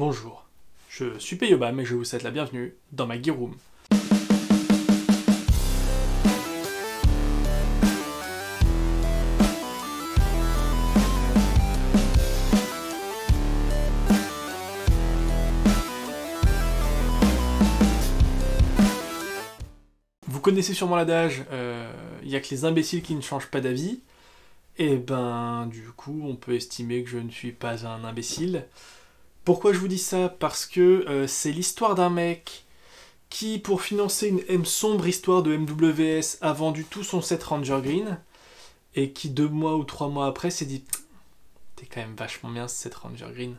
Bonjour, je suis Payobam et je vous souhaite la bienvenue dans ma Gear Room. Vous connaissez sûrement l'adage, il n'y a que les imbéciles qui ne changent pas d'avis. Et ben, du coup, on peut estimer que je ne suis pas un imbécile. Pourquoi je vous dis ça? Parce que c'est l'histoire d'un mec qui, pour financer une sombre histoire de MWS, a vendu tout son set Ranger Green, et qui 2 mois ou 3 mois après s'est dit « T'es quand même vachement bien ce set Ranger Green ».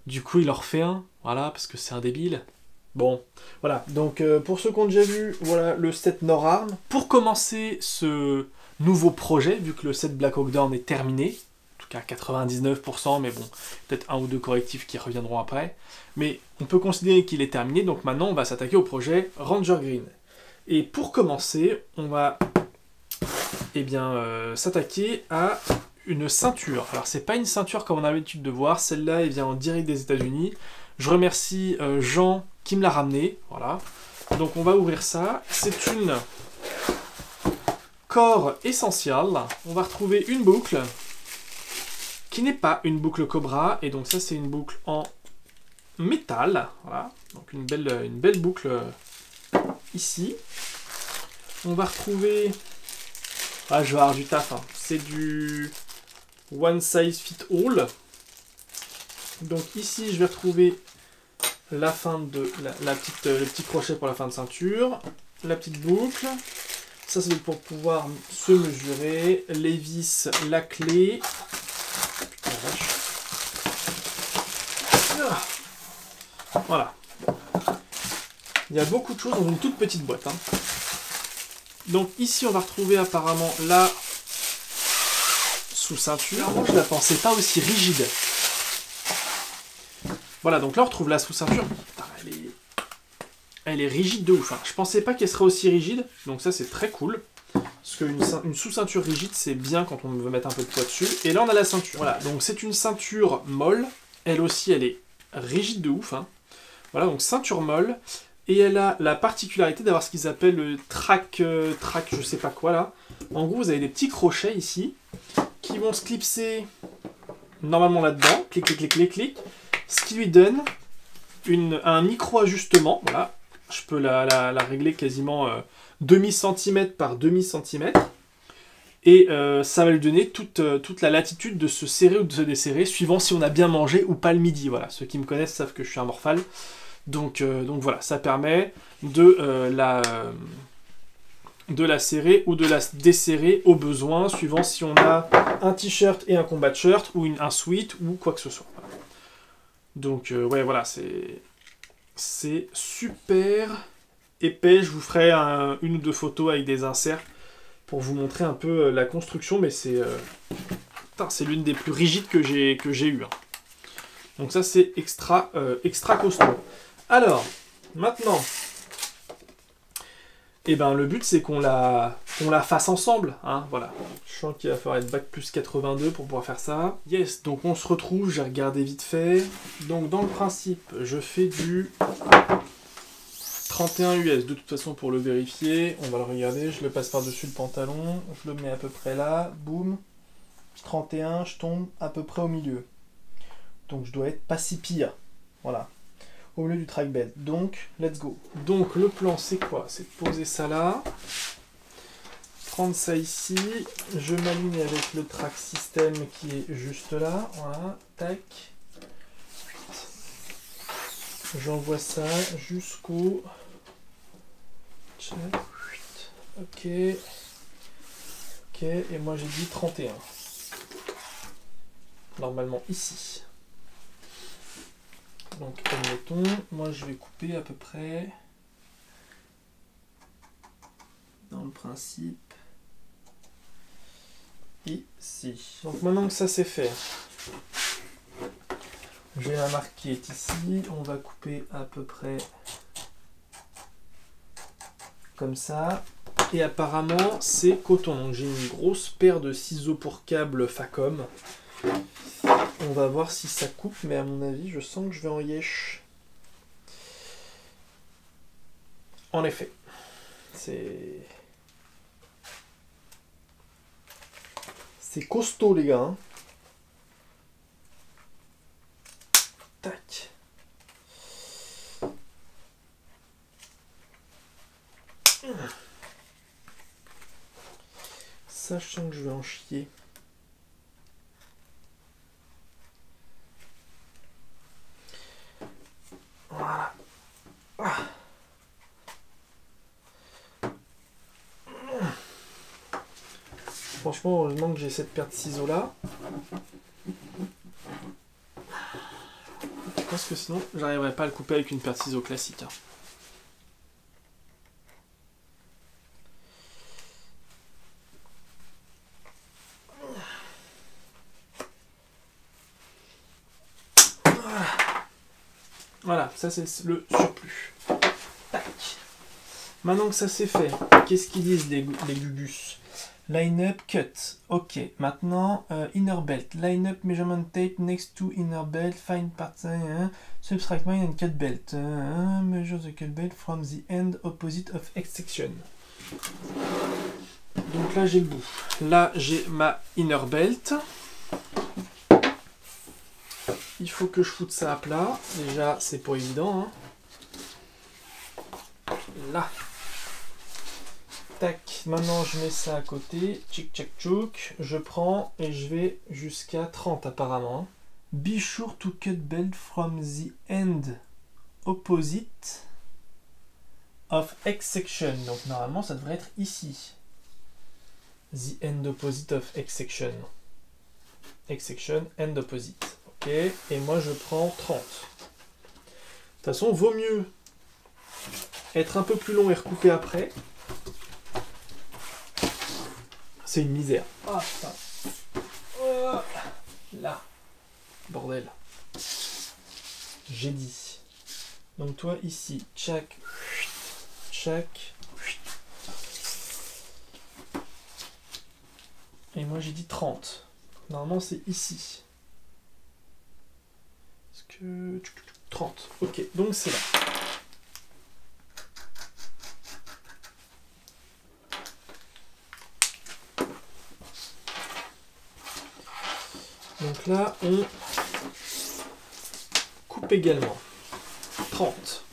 Du coup, il en refait un, voilà, parce que c'est un débile. Bon, voilà, donc pour ceux qui ont déjà vu, voilà le set Norarm. Pour commencer ce nouveau projet, vu que le set Black Hawk Down est terminé, en tout cas 99%, mais bon, peut-être 1 ou 2 correctifs qui reviendront après, mais on peut considérer qu'il est terminé, donc maintenant on va s'attaquer au projet Ranger Green. Et pour commencer, on va s'attaquer à une ceinture. Alors c'est pas une ceinture comme on a l'habitude de voir, celle-là elle vient en direct des États-Unis. Je remercie Jean qui me l'a ramené, voilà. Donc on va ouvrir ça. C'est une Core Essential. On va retrouver une boucle qui n'est pas une boucle Cobra, et donc ça c'est une boucle en métal, voilà. Donc une belle boucle ici. On va retrouver, ah je vais avoir du taf, hein. C'est du One Size Fit All. Donc ici je vais retrouver la fin de le petit crochet pour la fin de ceinture, la petite boucle, ça c'est pour pouvoir se mesurer, les vis, la clé. Putain, la vache. Voilà. Il y a beaucoup de choses dans une toute petite boîte, hein. Donc ici on va retrouver apparemment la sous-ceinture. Moi je la pensais pas aussi rigide. Voilà, donc là on retrouve la sous-ceinture. Elle est rigide de ouf, hein. Je pensais pas qu'elle serait aussi rigide, donc ça c'est très cool. Parce qu'une sous-ceinture rigide, c'est bien quand on veut mettre un peu de poids dessus. Et là on a la ceinture. Voilà, donc c'est une ceinture molle. Elle aussi, elle est rigide de ouf, hein. Voilà, donc ceinture molle. Et elle a la particularité d'avoir ce qu'ils appellent le track, je sais pas quoi là. En gros, vous avez des petits crochets ici qui vont se clipser normalement là-dedans. Clic, clic, clic, clic, clic. Ce qui lui donne un micro-ajustement. Voilà, je peux la régler quasiment demi-centimètre par demi-centimètre. Et ça va lui donner toute la latitude de se serrer ou de se desserrer, suivant si on a bien mangé ou pas le midi. Voilà, ceux qui me connaissent savent que je suis un morphale. Donc voilà, ça permet de la serrer ou de la desserrer au besoin, suivant si on a un t-shirt et un combat shirt, ou un sweat, ou quoi que ce soit. Voilà. Donc ouais, voilà, c'est super épais. Je vous ferai une ou 2 photos avec des inserts pour vous montrer un peu la construction, mais c'est l'une des plus rigides que j'ai eues, hein. Donc ça c'est extra costaud. Alors, maintenant, le but c'est qu'on la fasse ensemble, hein, voilà. Je sens qu'il va falloir être bac plus 82 pour pouvoir faire ça. Yes, donc on se retrouve, j'ai regardé vite fait. Donc dans le principe, je fais du 31 US, de toute façon pour le vérifier, on va le regarder, je le passe par-dessus le pantalon, je le mets à peu près là, boum. 31, je tombe à peu près au milieu. Donc je dois être pas si pire, voilà. Au milieu du trackbed. Donc, let's go. Donc, le plan, c'est quoi? C'est de poser ça là. Prendre ça ici. Je m'aligne avec le track system qui est juste là. Voilà. Tac. J'envoie ça jusqu'au... Ok. Ok. Et moi, j'ai dit 31. Normalement, ici. Donc, admettons, moi je vais couper à peu près dans le principe ici. Donc maintenant que ça c'est fait, j'ai la marque qui est ici, on va couper à peu près comme ça. Et apparemment c'est coton, donc j'ai une grosse paire de ciseaux pour câble Facom. On va voir si ça coupe, mais à mon avis, je sens que je vais en yesh. En effet, c'est costaud, les gars. Hein. Tac. Ça, je sens que je vais en chier. Voilà. Ah. Franchement, heureusement que j'ai cette paire de ciseaux là. Parce que sinon, j'arriverais pas à le couper avec une paire de ciseaux classique. Hein. Voilà, ça c'est le surplus. Tac. Maintenant que ça c'est fait, qu'est-ce qu'ils disent les Gugus? Line-up cut. Ok, maintenant inner belt. Line-up measurement tape next to inner belt. Find part subtract mine and cut belt. Measure the cut belt from the end opposite of X section. Donc là j'ai le bout. Là j'ai ma inner belt. Il faut que je foute ça à plat. Déjà, c'est pas évident. Hein. Là. Tac. Maintenant, je mets ça à côté. Tchic, tchac, tchouk. Je prends et je vais jusqu'à 30 apparemment. Be sure to cut belt from the end opposite of X section. Donc, normalement, ça devrait être ici. The end opposite of X section. X section, end opposite. Ok, et moi je prends 30. De toute façon, vaut mieux être un peu plus long et recouper après. C'est une misère. Ah, putain. Oh, là. Bordel. J'ai dit. Donc toi ici, tchac, tchac. Et moi j'ai dit 30. Normalement c'est ici. 30. Ok, donc c'est là. Donc là, on coupe également. 30.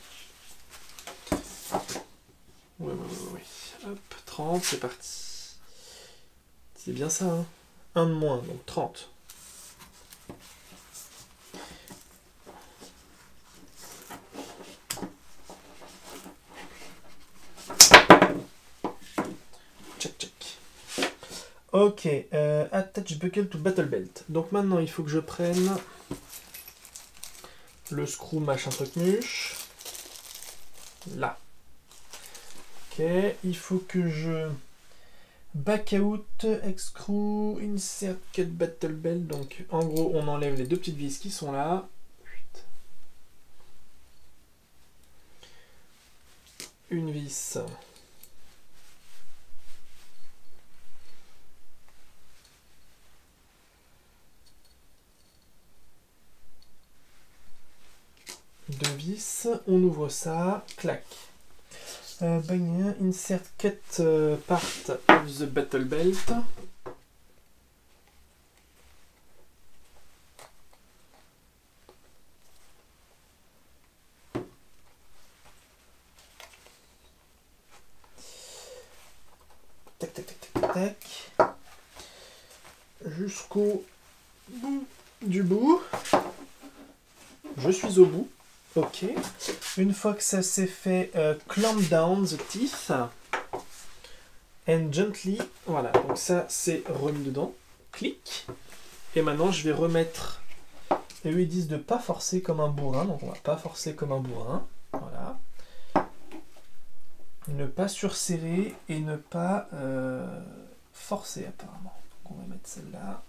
Oui. Hop, 30, c'est parti. C'est bien ça, hein. Un de moins, donc 30. Ok, attach buckle to battle belt. Donc maintenant, il faut que je prenne le screw machin truc muche. Là. Ok, il faut que je back out, excrew, insert cut battle belt. Donc en gros, on enlève les deux petites vis qui sont là. Une vis. Deux vis, on ouvre ça, clac. Insert cut part of the battle belt. Tac, tac, tac, tac, tac. Jusqu'au bout du bout. Je suis au bout. Ok. Une fois que ça s'est fait, clamp down the teeth. And gently. Voilà. Donc ça, c'est remis dedans. Clic. Et maintenant, je vais remettre. Et eux, ils disent de ne pas forcer comme un bourrin. Donc on va pas forcer comme un bourrin. Voilà. Ne pas surserrer et ne pas forcer apparemment. Donc on va mettre celle-là.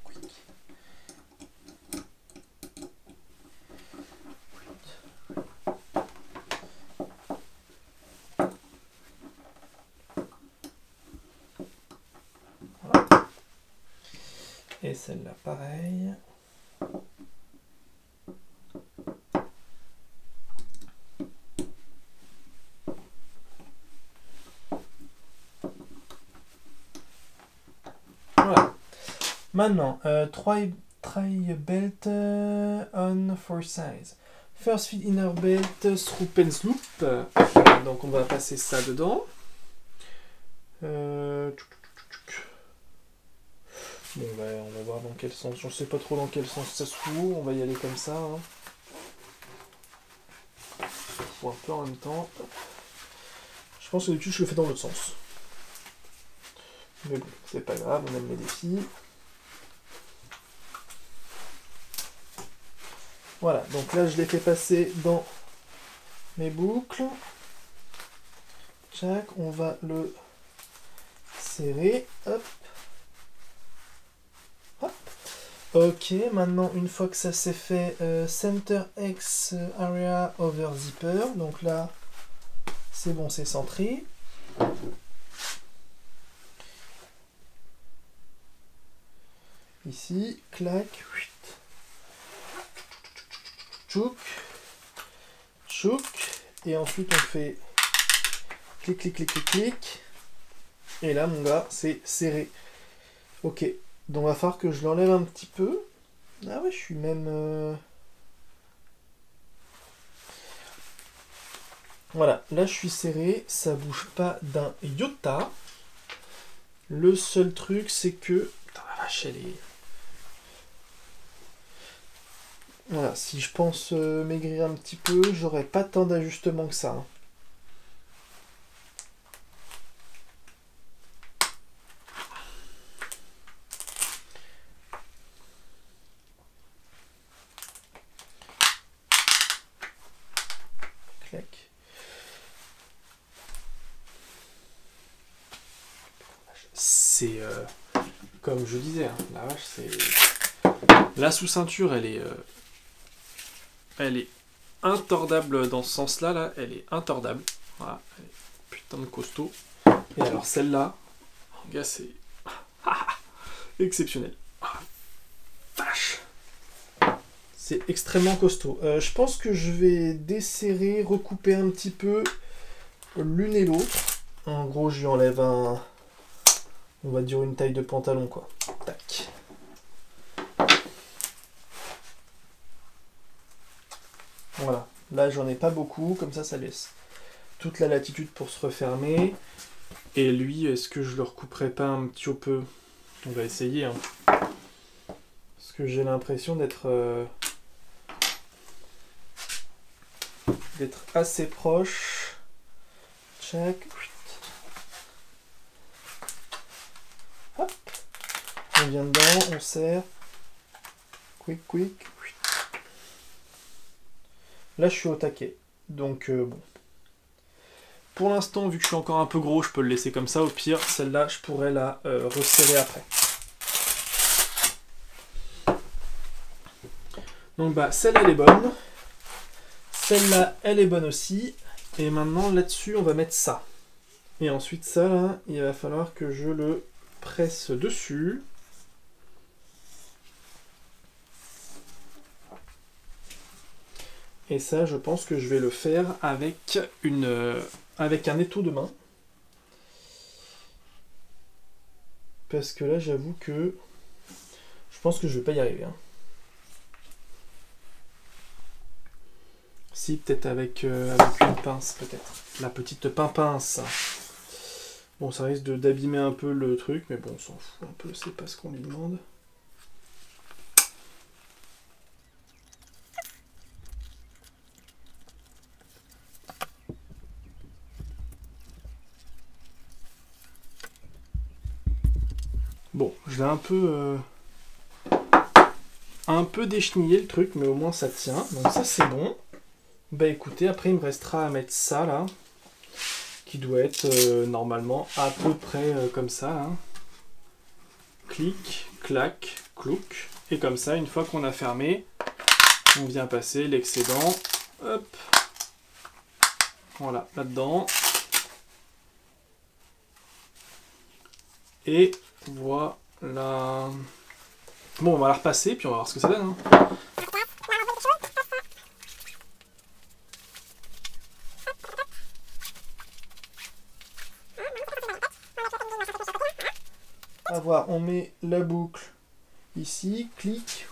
Voilà. Et celle-là pareil. Maintenant, try belt on for size. First fit inner belt through pens loop. Donc on va passer ça dedans. Bon, on va voir dans quel sens. Je ne sais pas trop dans quel sens ça se fout. On va y aller comme ça. Hein. Faut un peu en même temps. Je pense que d'habitude je le fais dans l'autre sens. Mais bon, c'est pas grave, on aime les défis. Voilà, donc là je l'ai fait passer dans mes boucles. Tchac, on va le serrer. Hop. Hop. Ok, maintenant une fois que ça s'est fait, Center X Area Over Zipper. Donc là, c'est bon, c'est centré. Ici, clac, tchouk, tchouk, et ensuite on fait clic, clic, clic, clic, clic, et là mon gars, c'est serré. Ok, donc il va falloir que je l'enlève un petit peu. Ah ouais, je suis même... Voilà, là je suis serré, ça bouge pas d'un iota. Le seul truc, c'est que... Putain, la vache, elle est... Voilà, si je pense maigrir un petit peu, j'aurai pas tant d'ajustements que ça. Hein. Clac. C'est comme je disais, hein, la vache, c'est... La sous-ceinture, elle est intordable dans ce sens-là, là, elle est intordable. Voilà, elle est putain de costaud. Et alors celle-là, gars, c'est exceptionnel. Vache. C'est extrêmement costaud. Je pense que je vais desserrer, recouper un petit peu l'une et l'autre. En gros, je lui enlève on va dire une taille de pantalon, quoi. Tac. Voilà, là j'en ai pas beaucoup, comme ça laisse toute la latitude pour se refermer. Et lui, est-ce que je le recouperai pas un petit peu? On va essayer, hein. Parce que j'ai l'impression d'être assez proche. Check. Hop. On vient dedans, on serre. Quick, quick. Là, je suis au taquet. Donc, bon. Pour l'instant, vu que je suis encore un peu gros, je peux le laisser comme ça. Au pire, celle-là, je pourrais la resserrer après. Donc, bah, celle-là, elle est bonne. Celle-là, elle est bonne aussi. Et maintenant, là-dessus, on va mettre ça. Et ensuite, ça, là, il va falloir que je le presse dessus. Et ça, je pense que je vais le faire avec un étau de main. Parce que là, j'avoue que je pense que je vais pas y arriver. Hein. Si, peut-être avec une pince, peut-être. La petite pince. Bon, ça risque d'abîmer un peu le truc, mais bon, on s'en fout un peu, c'est pas ce qu'on lui demande. Bon, je l'ai un peu déchenillé le truc, mais au moins ça tient. Donc ça c'est bon. Bah écoutez, après il me restera à mettre ça là, qui doit être normalement à peu près comme ça. Hein. Clic, clac, clouc. Et comme ça, une fois qu'on a fermé, on vient passer l'excédent. Hop. Voilà, là-dedans. Et voilà. Bon, on va la repasser, puis on va voir ce que ça donne. Hein. À voir, on met la boucle Ici, clic.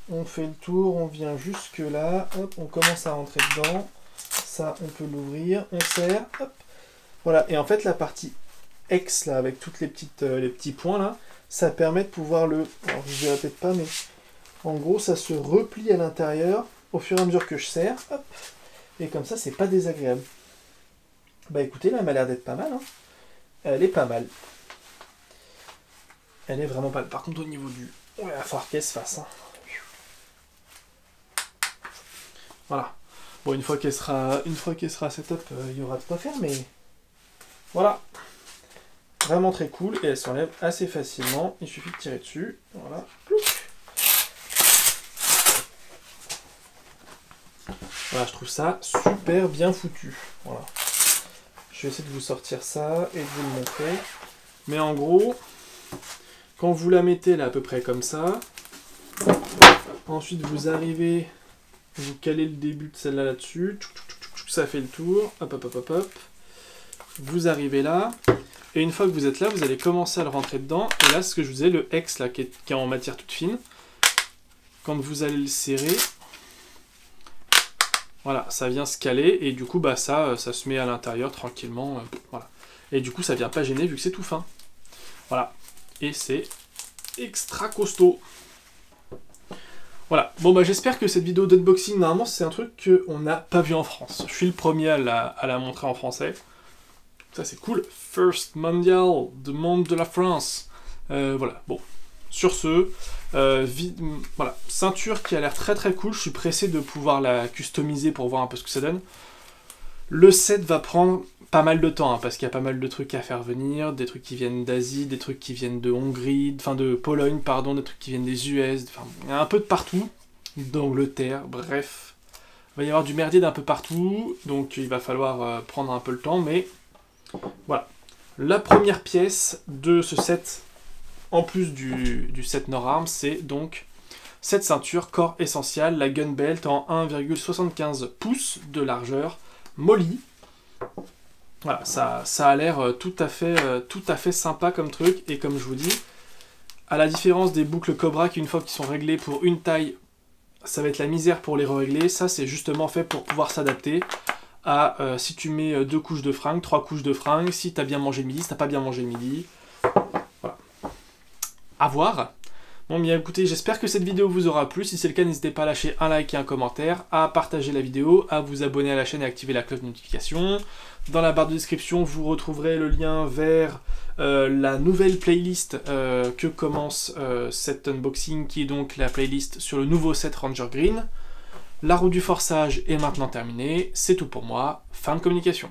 On fait le tour, on vient jusque là, hop, on commence à rentrer dedans. Ça, on peut l'ouvrir, on serre, hop. Voilà, et en fait, la partie X, là, avec toutes les petits points, là, ça permet de pouvoir le... Alors, je ne répète pas, mais en gros, ça se replie à l'intérieur au fur et à mesure que je serre, hop. Et comme ça, c'est pas désagréable. Bah écoutez, là, elle m'a l'air d'être pas mal, hein. Elle est pas mal. Elle est vraiment pas mal. Par contre, au niveau du... Ouais, il va falloir qu'elle se fasse, hein. Voilà. Bon, une fois qu'elle sera setup, il y aura de quoi faire, mais voilà. Vraiment très cool et elle s'enlève assez facilement. Il suffit de tirer dessus. Voilà. Voilà, je trouve ça super bien foutu. Voilà. Je vais essayer de vous sortir ça et de vous le montrer. Mais en gros, quand vous la mettez là à peu près comme ça, ensuite vous arrivez. Vous calez le début de celle-là là-dessus, ça fait le tour, hop hop hop hop hop. Vous arrivez là, et une fois que vous êtes là, vous allez commencer à le rentrer dedans. Et là, ce que je vous disais, le X là qui est en matière toute fine, quand vous allez le serrer, voilà, ça vient se caler, et du coup, bah ça se met à l'intérieur tranquillement, voilà. Et du coup, ça vient pas gêner vu que c'est tout fin. Voilà, et c'est extra costaud. Voilà, bon bah j'espère que cette vidéo d'unboxing, normalement c'est un truc qu'on n'a pas vu en France. Je suis le premier à la montrer en français. Ça c'est cool. First Mondial, de monde de la France. Voilà, bon. Sur ce, voilà, ceinture qui a l'air très très cool. Je suis pressé de pouvoir la customiser pour voir un peu ce que ça donne. Le set va prendre pas mal de temps, hein, parce qu'il y a pas mal de trucs à faire venir, des trucs qui viennent d'Asie, des trucs qui viennent de Hongrie, enfin de Pologne, pardon, des trucs qui viennent des US, enfin, il y a un peu de partout, d'Angleterre, bref. Il va y avoir du merdier d'un peu partout, donc il va falloir prendre un peu le temps, mais voilà. La première pièce de ce set, en plus du set Norarm, c'est donc cette ceinture Core Essential, la Gun Belt en 1,75 pouces de largeur, molly. Voilà, ça a l'air tout à fait sympa comme truc, et comme je vous dis, à la différence des boucles Cobra qui une fois qu'ils sont réglés pour une taille, ça va être la misère pour les régler, ça c'est justement fait pour pouvoir s'adapter à si tu mets 2 couches de fringues, 3 couches de fringues, si t'as bien mangé le midi, si t'as pas bien mangé le midi, voilà. À voir. Bon bien écoutez, j'espère que cette vidéo vous aura plu, si c'est le cas n'hésitez pas à lâcher un like et un commentaire, à partager la vidéo, à vous abonner à la chaîne et activer la cloche de notification. Dans la barre de description vous retrouverez le lien vers la nouvelle playlist que commence cet unboxing, qui est donc la playlist sur le nouveau set Ranger Green. La roue du forçage est maintenant terminée, c'est tout pour moi, fin de communication.